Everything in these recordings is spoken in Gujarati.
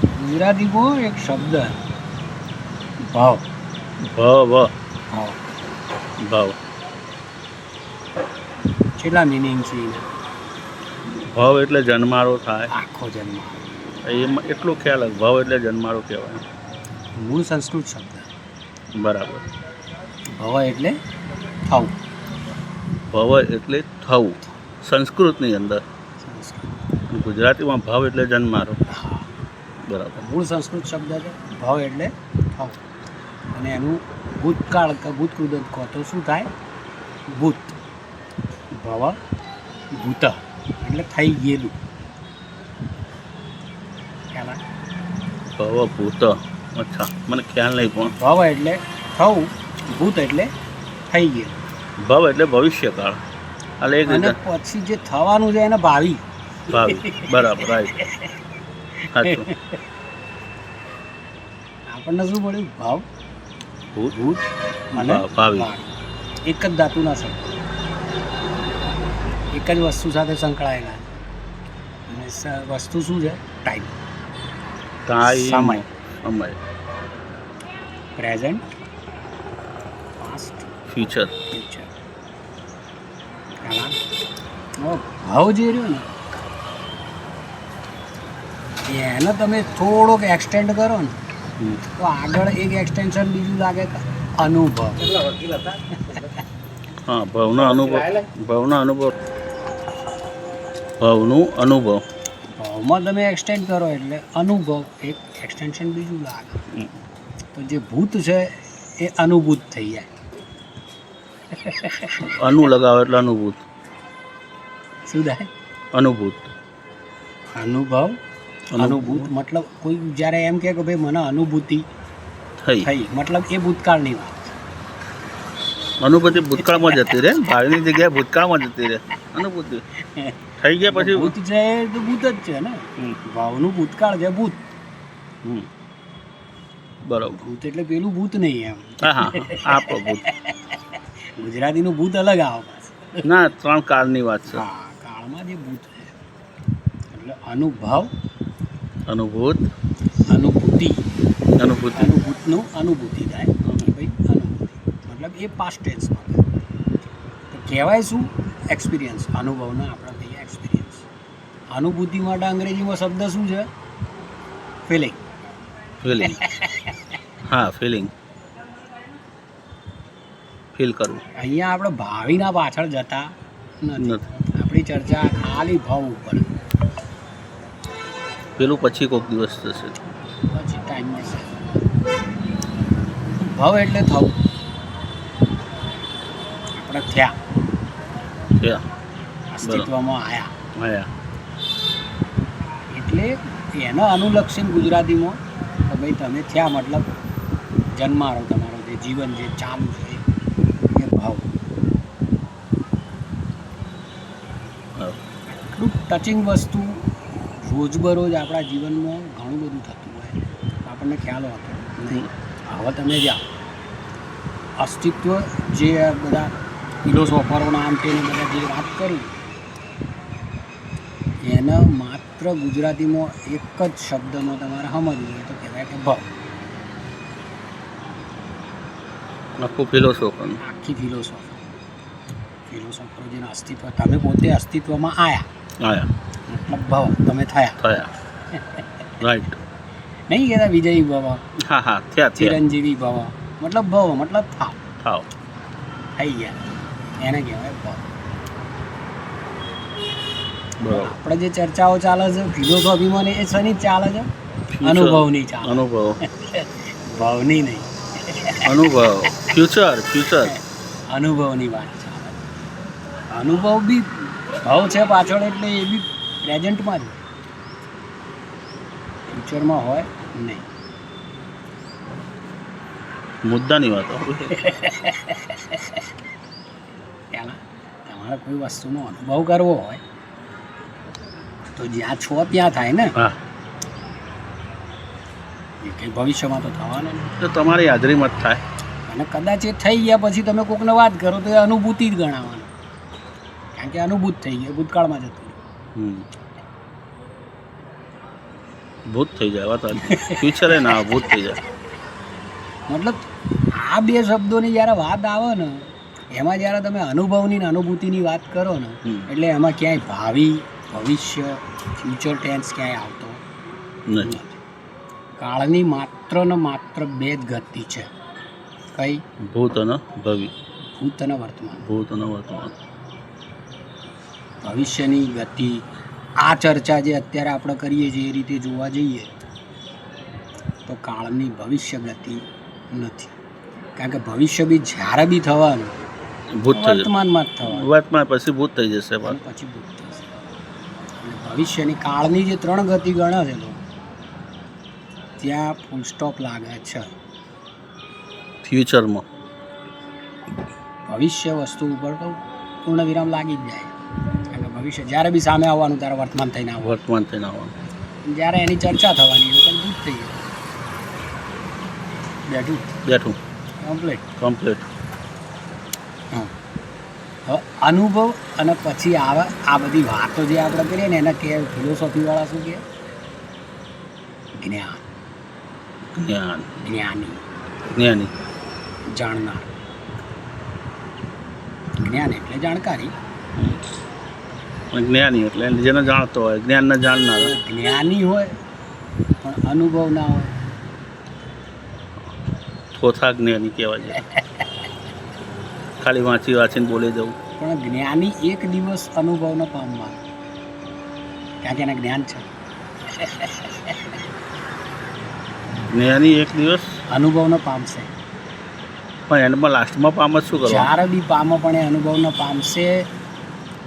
ગુજરાતીમાં એક શબ્દ ભાવ. ભાવ ભાવ ભાવ કેટલા મિનિંગ છે એને? ભાવ એટલે જન્મારો થાય. આખો જન્મ. એમાં એટલું ખ્યાલ જ ભાવ એટલે જન્મારો કહેવાય. મૂળ સંસ્કૃત શબ્દ. બરાબર. ભવ એટલે થવું. ભાવ એટલે થવું સંસ્કૃતની અંદર, સંસ્કૃત. ગુજરાતીમાં ભાવ એટલે જન્મારો. હા, બરાબર. મૂળ સંસ્કૃત શબ્દ છે ભાવ એટલે થવું. અને એનું ભૂતકાળ કે ભૂતકૃત કહો તો શું થાય? ભૂત. ભવ ભૂત એટલે થઈ ગયેલું. ખ્યાલ આવે? ભાવ ભૂત. અચ્છા, મને ખ્યાલ નહીં પણ ભવ એટલે થવું, ભૂત એટલે થઈ ગયેલું. ભાવ એટલે ભવિષ્યકાળ. એટલે એક અને રીતે પછી જે થવાનું છે એને ભાવિ. ભાવિ. બરાબર, રાઈટ. સાચું. આપણને શું મળ્યું? ભાવ, ભૂત ભૂત અને ભાવિ. ભાવિ. એક જ ધાતુના શબ્દ, એક જ વસ્તુ સાથે સંકળાયેલા છે. અને વસ્તુ શું છે? ટાઈમ. ટાઈમ. સમય. સમય. Present, past, future. ફ્યુચર. ભાવ જે રહ્યો ને એને તમે થોડોક એક્સટેન્ડ કરો ને તો આગળ એક એક્સટેન્શન બીજું લાગે કે અનુભવ. હા, ભાવના અનુભવ. ભાવના અનુભવ. ભાવનું અનુભવ. ભાવમાં તમે એક્સટેન્ડ કરો એટલે અનુભવ એક એક્સટેન્શન બીજું લાગે. તો જે ભૂત છે એ અનુભૂત થઈ જાય. અનુ લગાવે એટલે અનુભૂત. શું થાય? અનુભૂત. અનુભવ. અનુભૂત મતલબ કોઈ જ્યારે એમ કહે કે ભાઈ મને અનુભૂતિ થઈ. થઈ, મતલબ એ ભૂતકાળની વાત. અનુભૂતિ ભૂતકાળમાં જતી રહે. ભાવિની જગ્યાએ ભૂતકાળમાં જતી રહે. અનુભૂતિ થઈ ગયા પછી. ભૂત છે એ તો ભૂત જ છે ને. ભાવનું ભૂતકાળ છે ભૂત. હમ. બરાબર. ભૂત એટલે પેલું ભૂત નહીં એમ. હા હા હા, આપણો ભૂત. ગુજરાતીનું ભૂત અલગ આવે પાછું. ના, 3 કાળની વાત છે. હા, કાળમાં જે ભૂત છે એટલે અનુભવ, અનુભૂત, અનુભૂતિ. અનુભૂતિ. અનુભૂતનું અનુભૂતિ થાય કે ભાઈ અનુભૂતિ મતલબ એ પાસ્ટ ટેન્સમાં તો કહેવાય શું? એક્સપિરિયન્સ. અનુભવનો આપણે કહીએ એક્સપિરિયન્સ. અનુભૂતિ માટે અંગ્રેજીમાં શબ્દ શું છે? ફિલિંગ. ફિલિંગ. હા, ફિલિંગ. ફીલ કરવું. અહીંયા આપણે ભાવિના પાછળ જતા નથી. નથી. આપણી ચર્ચા ખાલી ભાવ ઉપર. પેલું પછી કોઈક દિવસ થશે. પછી ટાઈમ મળશે. ભાવ એટલે થવું. આપણે થયા, ત્યાં અસ્તિત્વમાં આવ્યા. આયા. એટલે એના અનુલક્ષીને ગુજરાતીમાં કે ભાઈ તમે થયા મતલબ જન્મારો તમારો જે જીવન જે ચાલુ છે એ ભાવ. હા. એટલું ટચિંગ વસ્તુ રોજબરોજ આપણા જીવનમાં ઘણું બધું થતું હોય આપણને ખ્યાલ હોતો નહીં. હવે તમે જાઓ અસ્તિત્વ જે આ બધા ફિલોસોફરોના આમ તેને બધા જે વાત કરી એના માત્ર ગુજરાતીમાં એક જ શબ્દમાં તમારે સમજવું હોય તો કહેવાય કે ભાવ. આખું ફિલોસોફર. આખી ફિલોસોફરો જેના અસ્તિત્વ તમે પોતે અસ્તિત્વમાં આવ્યા આયા. મતલબ ભાવ તમે થયા. થયા. રાઈટ. નહીં કહેતા વિજયી ભવ, હા હા, થયા. ચિરંજીવી ભવ મતલબ ભવ મતલબ થાવ. થાવ. થઈ ગયા એને કહેવાય ભાવ. બરાબર. આપણે જે ચર્ચાઓ ચાલે છે ફિલોસોફીમાં ને એ શની ચાલે છે? અનુભવની ચાલે. અનુભવ. ભાવની નહીં. અનુભવ. ફ્યુચર. અનુભવની વાત ચાલે. અનુભવ બી ભાવ છે પાછળ એટલે એ બી પ્રેઝન્ટમાં જ ફ્યુચરમાં હોય નહીં. મુદ્દાની વાતો. પહેલાં તમારે કોઈ વસ્તુનો અનુભવ કરવો હોય તો જ્યાં છો ત્યાં થાય ને. હા, એ કંઈ ભવિષ્યમાં તો થવાનું નહીં. તો તમારી હાજરીમાં જ થાય. અને કદાચ એ થઈ ગયા પછી તમે કોકને વાત કરો તો એ અનુભૂતિ જ ગણાવવાનું. કારણ કે અનુભૂત થઈ ગયું, ભૂતકાળમાં જતું રહ્યું. ભૂત થઈ જાય વાત ફ્યુચરે ના આવે, ભૂત થઈ જાય. મતલબ આ બે શબ્દોની જ્યારે વાત આવે ને એમાં જ્યારે તમે અનુભવની ને અનુભૂતિની વાત કરો ને એટલે એમાં ક્યાંય ભાવિ ભવિષ્ય ફ્યુચર ટેન્સ ક્યાંય આવતો નહીં. કાળની માત્ર ને માત્ર બે જ ગતિ છે. કઈ? ભૂત અને ભવિ. ભૂત અને વર્તમાન. ભૂત અને વર્તમાન. ભવિષ્યની ગતિ આ ચર્ચા જે અત્યારે આપણે કરીએ છીએ એ રીતે જોવા જઈએ તો કાળની ભવિષ્ય ગતિ નથી. કારણ કે ભવિષ્ય બી જ્યારે બી થવાનું ભૂત થઈ જાય. વર્તમાનમાં જ થવાનું, વર્તમાન પછી ભૂત થઈ જશે. અને પછી ભૂત થશે. અને ભવિષ્યની કાળની જે 3 ગતિ ગણે છે લોકો ત્યાં ફૂલ સ્ટોપ લાગે છે. ફ્યુચરમાં ભવિષ્ય વસ્તુ ઉપર તો પૂર્ણ વિરામ લાગી જ જાય. કારણ કે ભવિષ્ય જ્યારે બી સામે આવવાનું ત્યારે વર્તમાન થઈને આવવાનું, વર્તમાન થઈને આવવાનું. જ્યારે એની ચર્ચા થવાની એ વખત ભૂત થઈ જાય. બેઠું કમ્પ્લીટ. કમ્પ્લીટ. હા, હવે અનુભવ અને પછી આવે આ બધી વાતો જે આપણે કરીએ ને એને કે ફિલોસોફીવાળા શું કહે? જ્ઞાન. જ્ઞાન. જ્ઞાની, જ્ઞાની. જાણનાર. જ્ઞાન એટલે જાણકારી. જ્ઞાની એટલે જેને જાણતો હોય, જ્ઞાનને જાણનાર. જ્ઞાની હોય પણ અનુભવ ના હોય ચોથા જ્ઞાની કહેવાય છે. ખાલી વાંચીને બોલી જવું. પણ જ્ઞાની એક દિવસ અનુભવનો પામવાનો, કારણ કે એને જ્ઞાન છે. જ્ઞાની એક દિવસ અનુભવનો પામશે. પણ એમાં લાસ્ટમાં પામ જ શું કરવાનું? જ્યારે બી પામો પણ એ અનુભવનો પામશે,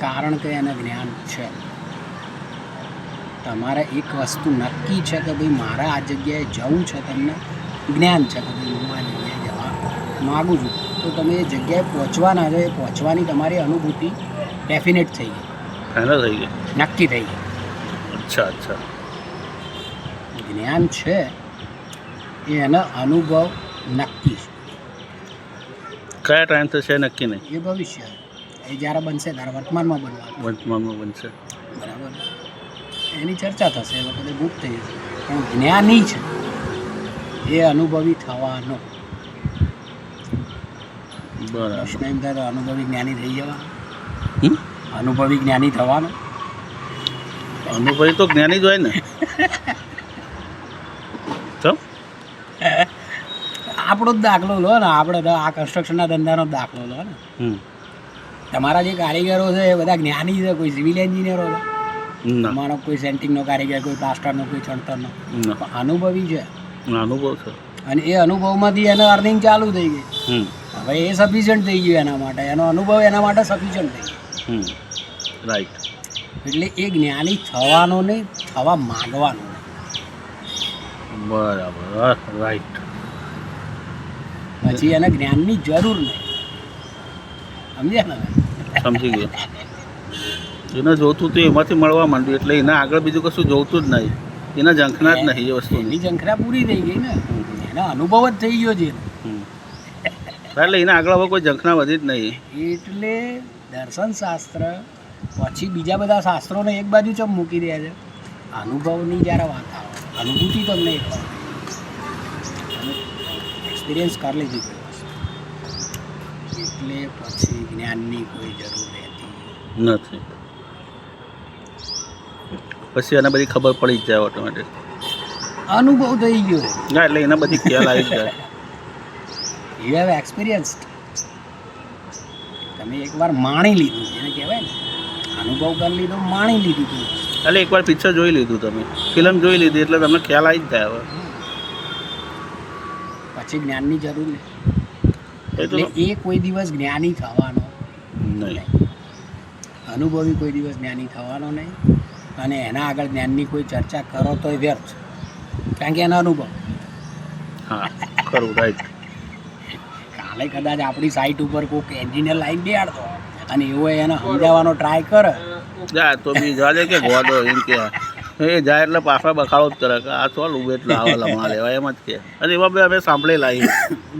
કારણ કે એને જ્ઞાન છે. તમારે એક વસ્તુ નક્કી છે કે ભાઈ મારે આ જગ્યાએ જવું છે, તમને જ્ઞાન છે કે ભાઈ હું આ જગ્યાએ જવા માગું છું, તો તમે એ જગ્યાએ પહોંચવાના છો. એ પહોંચવાની તમારી અનુભૂતિ ડેફિનેટ થઈ ગઈ, ફાઇનલ થઈ ગઈ, નક્કી થઈ ગઈ. અચ્છા અચ્છા. જ્ઞાન છે એ એનો અનુભવ નક્કી છે. કયા ટાઈમ થશે નક્કી નહીં. એ ભવિષ્ય એ જ્યારે બનશે ત્યારે વર્તમાનમાં બનવાનું. વર્તમાનમાં બનશે. બરાબર, એની ચર્ચા થશે એ વખતે ગુપ્ત થઈ જશે. પણ જ્ઞાની છે એ અનુભવી થવાનો. બરાબર. પ્રશ્ન એમ થાય તો અનુભવી જ્ઞાની થઈ જવાનો. હમ? અનુભવી જ્ઞાની થવાનો. અનુભવી તો જ્ઞાની જ હોય ને. તો આપણો જ દાખલો લો ને, આપણે તો આ કન્સ્ટ્રક્શનના ધંધાનો જ દાખલો લો ને. તમારા જે કારીગરો છે એ બધા જ્ઞાની છે. કોઈ સિવિલ એન્જિનિયરો છે, ના માનો કોઈ સેન્ટિંગનો કારીગર, કોઈ પ્લાસ્ટરનો, કોઈ ચણતરનો. ના. પણ અનુભવી છે અનુભવ છે. અને એ અનુભવમાંથી એને અર્નિંગ ચાલુ થઈ ગઈ. હવે એ સફિશિયન્ટ થઈ ગયું એના માટે, એનો અનુભવ એના માટે સફિશિયન્ટ થઈ ગયો. રાઈટ. એટલે એ જ્ઞાની થવાનો નહીં, થવા માગવાનો. બરાબર. રાઈટ. પછી એને જ્ઞાનની જરૂર નહીં. સમજ્યા ને? સમજી ગયો. એને જોતું તો એમાંથી મળવા માંડ્યું, એટલે એના આગળ બીજું કશું જોતું જ નહીં. એના ઝંખના જ નહીં એ વસ્તુ. એની ઝંખના પૂરી થઈ ગઈ ને, એનો અનુભવ જ થઈ ગયો છે. એટલે એના આગળ હવે કોઈ ઝંખના વધી જ નહીં. એટલે દર્શન શાસ્ત્ર પછી બીજા બધા શાસ્ત્રોને એક બાજુ ચમ મૂકી દે છે. અનુભવની જ્યારે વાત આવે, અનુભૂતિ તમને એક એક્સપિરિયન્સ કરી લીધી કોઈ વસ્તુ, એટલે પછી જ્ઞાનની કોઈ જરૂર રહેતી નથી. પછી એને બધી ખબર પડી જ જાય ઓટોમેટિક. અનુભવ થઈ ગયો. ના એટલે એને બધી ખ્યાલ આવી જ જાય. You have experienced. તમે એકવાર માણી લીધું, જેને કહેવાય ને અનુભવ કરી લીધો, માણી લીધું તું. એટલે એકવાર પિક્ચર જોઈ લીધું, તમે ફિલ્મ જોઈ લીધી, એટલે તમને ખ્યાલ આવી જ જાય હવે. પછી જ્ઞાનની જરૂર નહીં. એ તો એટલે એ કોઈ દિવસ જ્ઞાની થવાનો નહીં. અનુભવી કોઈ દિવસ જ્ઞાની થવાનો નહીં. અને એના આગળ જ્ઞાનની કોઈ ચર્ચા કરો તો એ વ્યર્થ, કારણ કે એનો અનુભવ. હા ખરું. રાઈટ. કાલે કદાચ આપણી સાઈટ ઉપર કોઈક એન્જિનિયર લાઈન બેહાડતો અને એવો એને સમજાવવાનો ટ્રાય કરે, જાય તો બી જાજે કે ગોડો એમ કે એ જાય એટલે પાછા બખાડો જ કરે કે આ ચાલ ઉભે એટલે આવા લમણા લેવાય એમ જ કે. અને એમાં બી અમે સાંભળેલા એ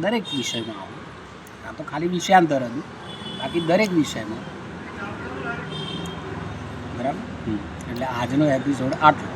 દરેક વિષયમાં આવું. આ તો ખાલી વિષયાંતર હતું, બાકી દરેક વિષયમાં. બરાબર. એટલે આજનો એપિસોડ આટલો.